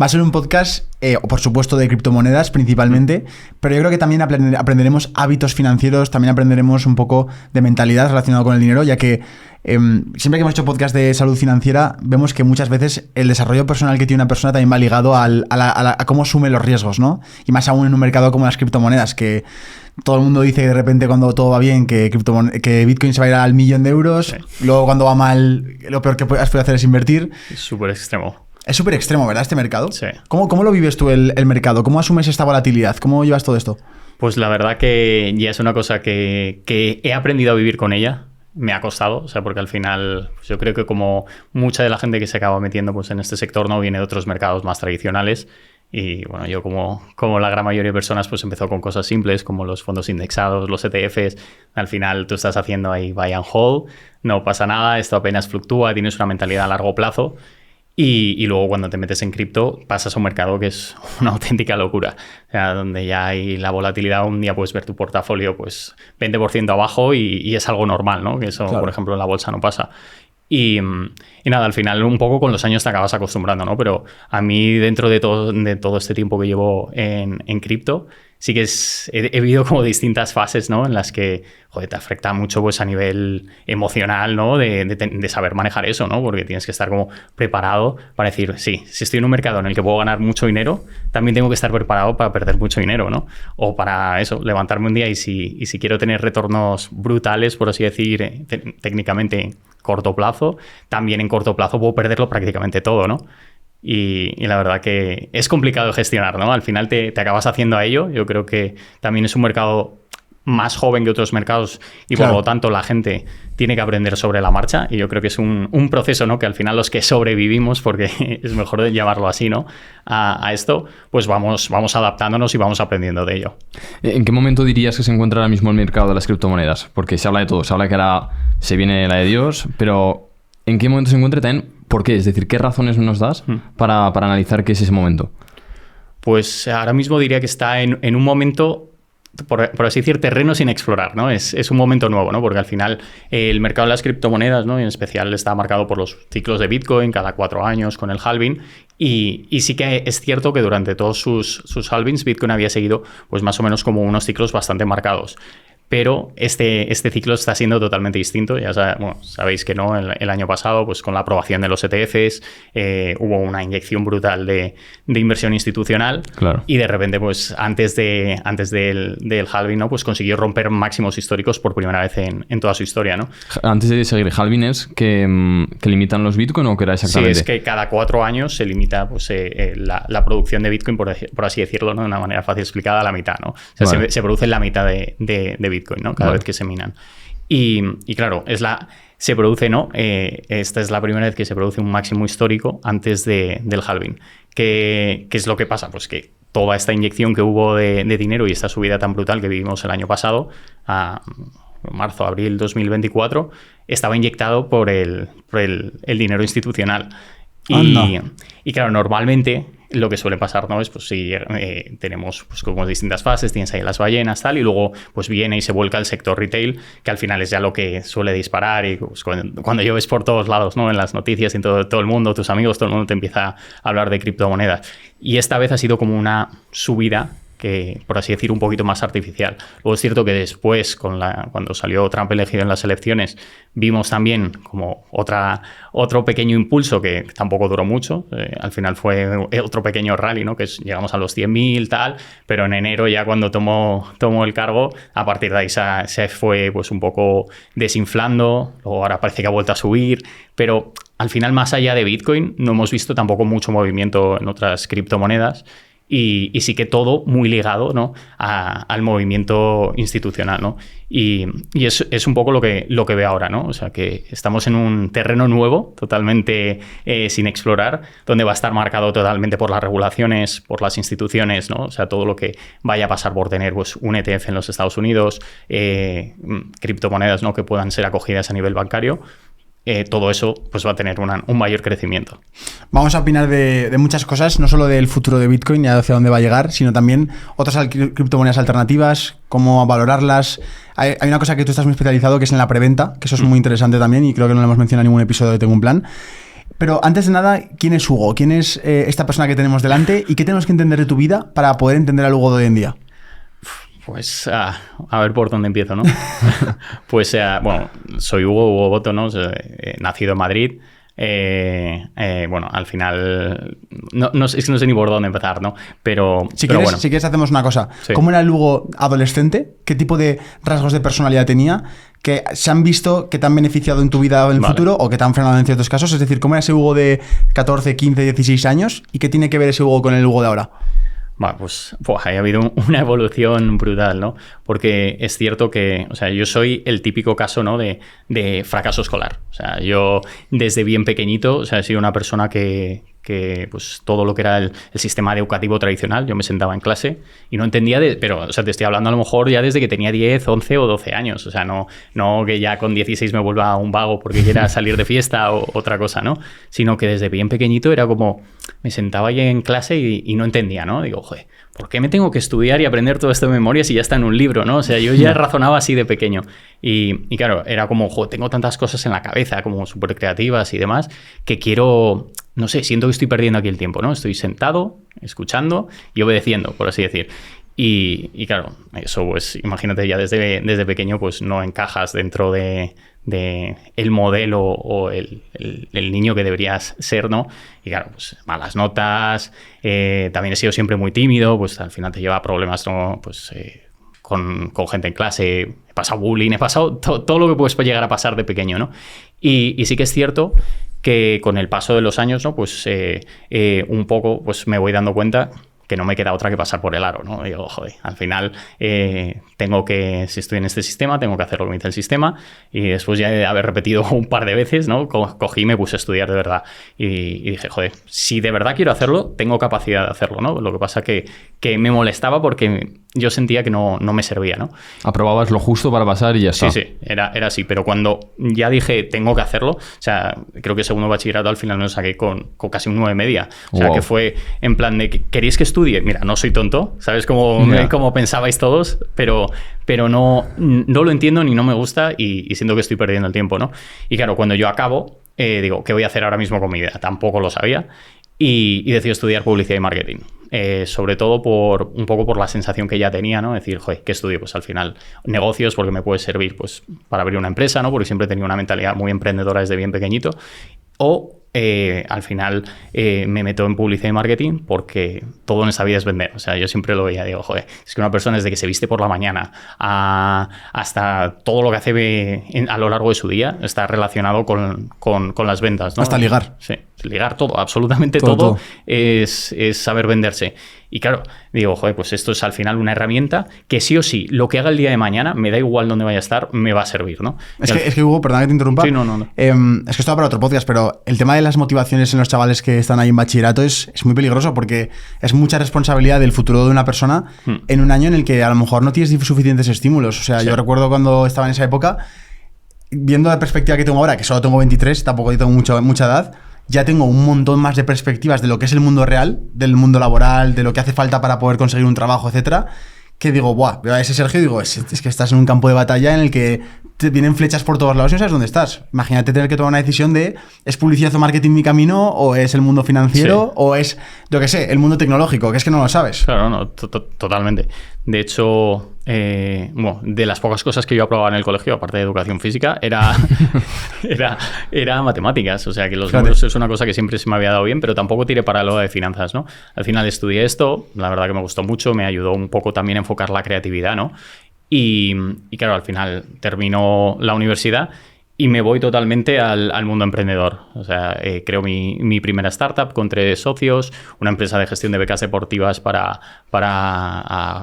Va a ser un podcast, por supuesto, de criptomonedas principalmente, pero yo creo que también aprenderemos hábitos financieros, también aprenderemos un poco de mentalidad relacionada con el dinero, ya que siempre que hemos hecho podcast de salud financiera, vemos que muchas veces el desarrollo personal que tiene una persona también va ligado a cómo asume los riesgos, ¿no? Y más aún en un mercado como las criptomonedas, que todo el mundo dice que de repente cuando todo va bien que Bitcoin se va a ir al 1.000.000 de euros, sí. Luego cuando va mal lo peor que puedes hacer es invertir. Es súper extremo. Es súper extremo, ¿verdad? Este mercado. Sí. ¿Cómo lo vives tú el mercado? ¿Cómo asumes esta volatilidad? ¿Cómo llevas todo esto? Pues la verdad que ya es una cosa que he aprendido a vivir con ella. Me ha costado, o sea, porque al final pues yo creo que como mucha de la gente que se acaba metiendo pues en este sector no viene de otros mercados más tradicionales. Y bueno, yo como la gran mayoría de personas pues empezó con cosas simples como los fondos indexados, los ETFs. Al final tú estás haciendo ahí buy and hold, no pasa nada, esto apenas fluctúa, tienes una mentalidad a largo plazo. Y luego cuando te metes en cripto pasas a un mercado que es una auténtica locura. O sea, donde ya hay la volatilidad, un día puedes ver tu portafolio pues 20% abajo y es algo normal, ¿no? Que eso, claro, por ejemplo, en la bolsa no pasa. Y nada, al final un poco con los años te acabas acostumbrando, ¿no? Pero a mí dentro de todo este tiempo que llevo en cripto, sí que he vivido como distintas fases, ¿no? En las que, joder, te afecta mucho pues a nivel emocional, ¿no? De saber manejar eso, ¿no? Porque tienes que estar como preparado para decir, sí, si estoy en un mercado en el que puedo ganar mucho dinero, también tengo que estar preparado para perder mucho dinero, ¿no? O para eso, levantarme un día y si quiero tener retornos brutales, por así decir, técnicamente corto plazo, también en corto plazo puedo perderlo prácticamente todo, ¿no? Y la verdad que es complicado de gestionar, ¿no? Al final te acabas haciendo a ello. Yo creo que también es un mercado más joven que otros mercados y claro, por lo tanto la gente tiene que aprender sobre la marcha y yo creo que es un proceso, ¿no? Que al final los que sobrevivimos, porque es mejor llamarlo así, ¿no? A esto, pues vamos adaptándonos y vamos aprendiendo de ello. ¿En qué momento dirías que se encuentra ahora mismo el mercado de las criptomonedas? Porque se habla de todo, se habla que ahora se viene la de Dios, pero ¿en qué momento se encuentra también? ¿Por qué? Es decir, ¿qué razones nos das para analizar qué es ese momento? Pues ahora mismo diría que está en un momento, por así decir, terreno sin explorar, ¿no? Es un momento nuevo, ¿no? Porque al final el mercado de las criptomonedas, ¿no? En especial está marcado por los ciclos de Bitcoin cada 4 años con el halving. Y sí que es cierto que durante todos sus halvings Bitcoin había seguido pues más o menos como unos ciclos bastante marcados. Pero este ciclo está siendo totalmente distinto. Ya sabéis que no, el año pasado, pues con la aprobación de los ETFs, hubo una inyección brutal de inversión institucional. Claro. Y de repente, pues antes del halving, ¿no? Pues consiguió romper máximos históricos por primera vez en toda su historia, ¿no? Antes de seguir, ¿halving es que limitan los Bitcoin o qué era exactamente? Sí, es que cada 4 años se limita pues, la producción de Bitcoin, por así decirlo, ¿no? De una manera fácil explicada, a la mitad, ¿no? O sea, vale, se produce la mitad de Bitcoin, ¿no? Cada vez que se minan. Y claro, se produce, ¿no? Esta es la primera vez que se produce un máximo histórico antes del halving. ¿Qué es lo que pasa? Pues que toda esta inyección que hubo de dinero y esta subida tan brutal que vivimos el año pasado, a marzo, abril 2024, estaba inyectado por el dinero institucional. Y claro, normalmente lo que suele pasar, ¿no? Es pues si tenemos pues como distintas fases, tienes ahí las ballenas, tal, y luego pues viene y se vuelca el sector retail, que al final es ya lo que suele disparar y pues, cuando lloves por todos lados, ¿no? En las noticias y en todo el mundo, tus amigos, todo el mundo te empieza a hablar de criptomonedas. Y esta vez ha sido como una subida que, por así decir, un poquito más artificial. Luego es cierto que después, cuando salió Trump elegido en las elecciones, vimos también como otro pequeño impulso que tampoco duró mucho. Al final fue otro pequeño rally, ¿no? Que llegamos a los 100.000, tal, pero en enero ya cuando tomó el cargo, a partir de ahí se fue pues un poco desinflando, luego ahora parece que ha vuelto a subir, pero al final, más allá de Bitcoin, no hemos visto tampoco mucho movimiento en otras criptomonedas. Y sí que todo muy ligado, ¿no? al movimiento institucional, ¿no? Y es un poco lo que veo ahora, ¿no? O sea, que estamos en un terreno nuevo, totalmente sin explorar, donde va a estar marcado totalmente por las regulaciones, por las instituciones, ¿no? O sea, todo lo que vaya a pasar por tener pues, un ETF en los Estados Unidos, criptomonedas, ¿no? Que puedan ser acogidas a nivel bancario. Todo eso pues va a tener un mayor crecimiento. Vamos a opinar de muchas cosas, no solo del futuro de Bitcoin y hacia dónde va a llegar, sino también otras criptomonedas alternativas, cómo valorarlas. Hay una cosa que tú estás muy especializado, que es en la preventa, que eso es muy interesante también y creo que no lo hemos mencionado en ningún episodio de Tengo un Plan. Pero antes de nada, ¿quién es Hugo? ¿Quién es esta persona que tenemos delante? ¿Y qué tenemos que entender de tu vida para poder entender al Hugo de hoy en día? Pues a ver por dónde empiezo, ¿no? Pues bueno, soy Hugo Boto, ¿no? Nacido en Madrid. Bueno, al final no sé ni por dónde empezar, ¿no? Pero si bueno. quieres hacemos una cosa. Sí. ¿Cómo era el Hugo adolescente? ¿Qué tipo de rasgos de personalidad tenía? ¿Que se han visto que te han beneficiado en tu vida en el futuro o que te han frenado en ciertos casos? Es decir, ¿cómo era ese Hugo de 14, 15, 16 años? ¿Y qué tiene que ver ese Hugo con el Hugo de ahora? Bueno, pues ha habido una evolución brutal, ¿no? Porque es cierto que, o sea, yo soy el típico caso, ¿no? de fracaso escolar. O sea, yo desde bien pequeñito, o sea, he sido una persona que pues todo lo que era el sistema educativo tradicional, yo me sentaba en clase y no entendía, pero, o sea, te estoy hablando a lo mejor ya desde que tenía 10, 11 o 12 años. O sea, no que ya con 16 me vuelva un vago porque quiera salir de fiesta o otra cosa, ¿no? Sino que desde bien pequeñito era como, me sentaba ahí en clase y no entendía, ¿no? Digo, joder, ¿por qué me tengo que estudiar y aprender todo esto de memoria si ya está en un libro, ¿no? O sea, yo ya razonaba así de pequeño. Y claro, era como, joder, tengo tantas cosas en la cabeza, como súper creativas y demás, que quiero, no sé, siento que estoy perdiendo aquí el tiempo, ¿no? Estoy sentado, escuchando y obedeciendo, por así decir. Y claro, eso pues imagínate ya desde pequeño pues no encajas dentro de el modelo o el niño que deberías ser, ¿no? Y claro, pues malas notas, también he sido siempre muy tímido, pues al final te lleva a problemas, ¿no? Pues con gente en clase, he pasado bullying, he pasado todo lo que puedes llegar a pasar de pequeño, ¿no? Y sí que es cierto que con el paso de los años, ¿no? Pues un poco pues me voy dando cuenta que no me queda otra que pasar por el aro, ¿no? Digo, joder, al final tengo que, si estoy en este sistema, tengo que hacer lo que me dice el sistema, y después ya de haber repetido un par de veces, ¿no? Cogí y me puse a estudiar de verdad y dije, joder, si de verdad quiero hacerlo, tengo capacidad de hacerlo, ¿no? Lo que pasa que me molestaba porque yo sentía que no me servía, ¿no? Aprobabas lo justo para pasar y ya está. Sí, era así, pero cuando ya dije tengo que hacerlo, o sea, creo que segundo bachillerato al final me lo saqué con casi un 9,5. O sea, que fue en plan de, ¿queréis que estudie? Mira, no soy tonto, ¿sabes cómo pensabais todos? Pero no lo entiendo ni no me gusta y siento que estoy perdiendo el tiempo, ¿no? Y claro, cuando yo acabo, digo, ¿qué voy a hacer ahora mismo con mi vida? Tampoco lo sabía y decidí estudiar publicidad y marketing. Sobre todo un poco por la sensación que ya tenía, ¿no? Decir, joder, ¿qué estudio? Pues al final negocios, porque me puede servir pues para abrir una empresa, ¿no? Porque siempre he tenido una mentalidad muy emprendedora desde bien pequeñito. O al final me meto en publicidad y marketing porque todo en esta vida es vender. O sea, yo siempre lo veía, digo, joder, es que una persona desde que se viste por la mañana hasta todo lo que hace a lo largo de su día está relacionado con las ventas, ¿no? Hasta ligar. Sí, ligar todo, absolutamente todo. Es saber venderse. Y claro, digo, joder, pues esto es al final una herramienta que sí o sí, lo que haga el día de mañana, me da igual dónde vaya a estar, me va a servir, ¿no? Es que Hugo, perdona que te interrumpa. Sí, no. Es que esto va para otro podcast, pero el tema de las motivaciones en los chavales que están ahí en bachillerato es muy peligroso porque es mucha responsabilidad del futuro de una persona en un año en el que a lo mejor no tienes suficientes estímulos. O sea, yo recuerdo cuando estaba en esa época, viendo la perspectiva que tengo ahora, que solo tengo 23, tampoco tengo mucha edad, ya tengo un montón más de perspectivas de lo que es el mundo real, del mundo laboral, de lo que hace falta para poder conseguir un trabajo, etcétera, que digo, buah, veo a ese Sergio y digo, es que estás en un campo de batalla en el que te vienen flechas por todos lados y no sabes dónde estás. Imagínate tener que tomar una decisión de, ¿es publicidad o marketing mi camino? ¿O es el mundo financiero? Sí. ¿O es, yo qué sé, el mundo tecnológico? Que es que no lo sabes. Claro, no, totalmente. De hecho, bueno, de las pocas cosas que yo aprobaba en el colegio, aparte de educación física, era matemáticas. O sea, que los números es una cosa que siempre se me había dado bien, pero tampoco tiré para lo de finanzas, ¿no? Al final estudié esto, la verdad que me gustó mucho, me ayudó un poco también a enfocar la creatividad, ¿no? Y claro, al final termino la universidad y me voy totalmente al mundo emprendedor. O sea, creo mi primera startup con 3 socios, una empresa de gestión de becas deportivas para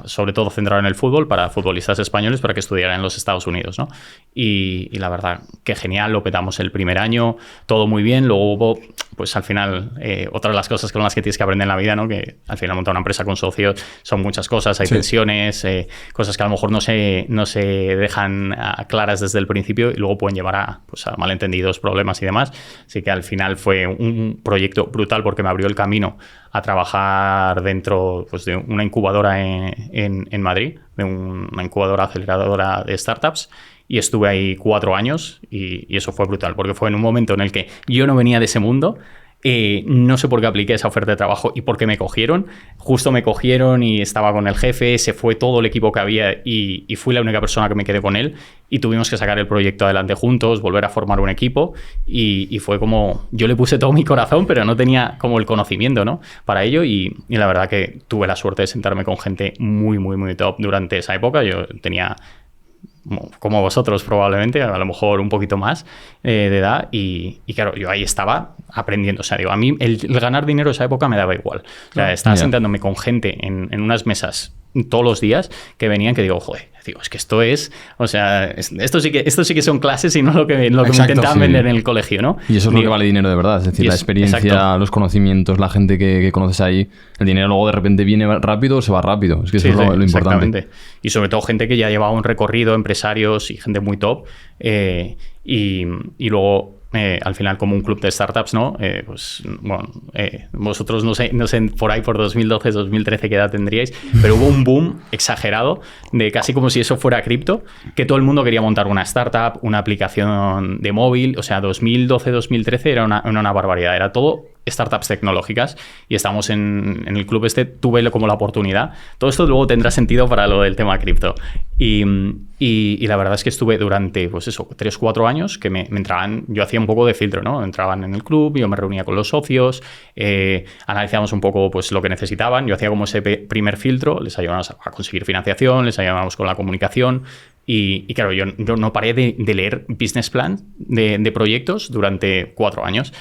sobre todo centrada en el fútbol, para futbolistas españoles para que estudiaran en los Estados Unidos, ¿no? Y la verdad, que genial, lo petamos el primer año, todo muy bien. Luego hubo, pues al final, otra de las cosas con las que tienes que aprender en la vida, ¿no? Que al final montar una empresa con socios son muchas cosas, hay tensiones, cosas que a lo mejor no se dejan claras desde el principio y luego pueden llevar a malentendidos, problemas y demás. Así que al final fue un proyecto brutal porque me abrió el camino a trabajar dentro pues, de una incubadora en Madrid, de una incubadora aceleradora de startups. y estuve ahí 4 años y eso fue brutal, porque fue en un momento en el que yo no venía de ese mundo. No sé por qué apliqué esa oferta de trabajo y por qué me cogieron. Justo me cogieron y estaba con el jefe, se fue todo el equipo que había y fui la única persona que me quedé con él y tuvimos que sacar el proyecto adelante juntos, volver a formar un equipo y fue como... Yo le puse todo mi corazón, pero no tenía como el conocimiento, ¿no? Para ello y la verdad que tuve la suerte de sentarme con gente muy, muy, muy top durante esa época. Yo tenía... como vosotros probablemente, a lo mejor un poquito más de edad y claro, yo ahí estaba aprendiendo, o sea, digo, a mí el ganar dinero en esa época me daba igual, o sea, estaba sentándome con gente en unas mesas todos los días que venían que digo, joder, digo, es que esto es, o sea, esto sí que son clases y no lo que me intentaban vender en el colegio, ¿no? Y eso es lo que vale dinero de verdad, es decir, la experiencia, exacto, los conocimientos, la gente que conoces ahí, el dinero luego de repente viene rápido o se va rápido, es que eso es lo importante. Exactamente. Y sobre todo gente que ya llevaba un recorrido, empresarios y gente muy top, y luego... al final como un club de startups, ¿no? Pues bueno, vosotros no sé por ahí por 2012, 2013 qué edad tendríais, pero hubo un boom exagerado de casi como si eso fuera cripto, que todo el mundo quería montar una startup, una aplicación de móvil, o sea, 2012, 2013 era una barbaridad, era todo startups tecnológicas y estamos en el club tuve como la oportunidad. Todo esto luego tendrá sentido para lo del tema cripto. Y la verdad es que estuve durante, pues eso, 3-4 años que me entraban, yo hacía un poco de filtro, ¿no? Entraban en el club, yo me reunía con los socios, analizábamos un poco pues lo que necesitaban, yo hacía como ese primer filtro, les ayudábamos a conseguir financiación, les ayudábamos con la comunicación. Y claro, yo no paré de leer business plan de proyectos durante 4 años.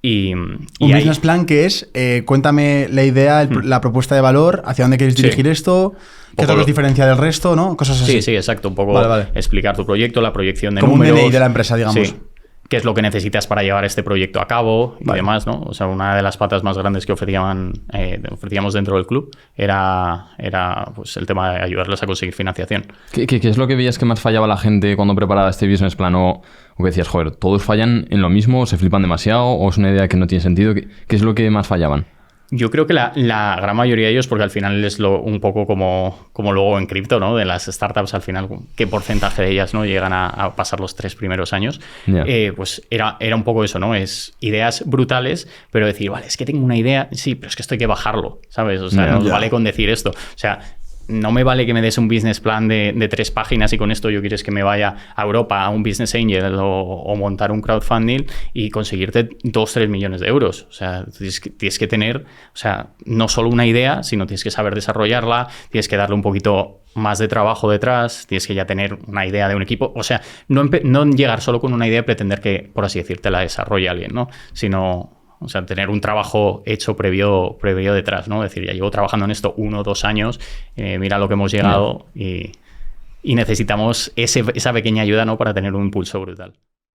Un business plan que es, cuéntame la idea, la propuesta de valor, hacia dónde quieres dirigir esto, qué te diferencia del resto, ¿no? Cosas así. Sí, exacto. Un poco explicar tu proyecto, la proyección de como números. Como un DNI de la empresa, digamos. Sí. Qué es lo que necesitas para llevar este proyecto a cabo y demás, ¿no? O sea, una de las patas más grandes que ofrecíamos dentro del club era pues el tema de ayudarles a conseguir financiación. ¿Qué es lo que veías que más fallaba la gente cuando preparaba este business plan? ¿O que decías, joder, todos fallan en lo mismo, o se flipan demasiado, o es una idea que no tiene sentido? ¿Qué es lo que más fallaban? Yo creo que la gran mayoría de ellos, porque al final es un poco como luego en cripto, ¿no? De las startups, al final, ¿qué porcentaje de ellas no llegan a pasar los 3 primeros años? Yeah. Pues era un poco eso, ¿no? Es ideas brutales, pero decir, vale, es que tengo una idea, sí, pero es que esto hay que bajarlo, ¿sabes? O sea, no vale con decir esto. O sea, no me vale que me des un business plan de 3 páginas y con esto yo quieres que me vaya a Europa a un business angel o montar un crowdfunding y conseguirte 2-3 millones de euros. O sea, tienes que tener, o sea, no solo una idea, sino tienes que saber desarrollarla, tienes que darle un poquito más de trabajo detrás, tienes que ya tener una idea de un equipo. O sea, no llegar solo con una idea y pretender que, por así decirte, la desarrolle alguien, ¿no? Sino... O sea, tener un trabajo hecho previo detrás, ¿no? Es decir, ya llevo trabajando en esto 1 o 2 años, mira lo que hemos llegado y necesitamos esa pequeña ayuda, ¿no? Para tener un impulso brutal.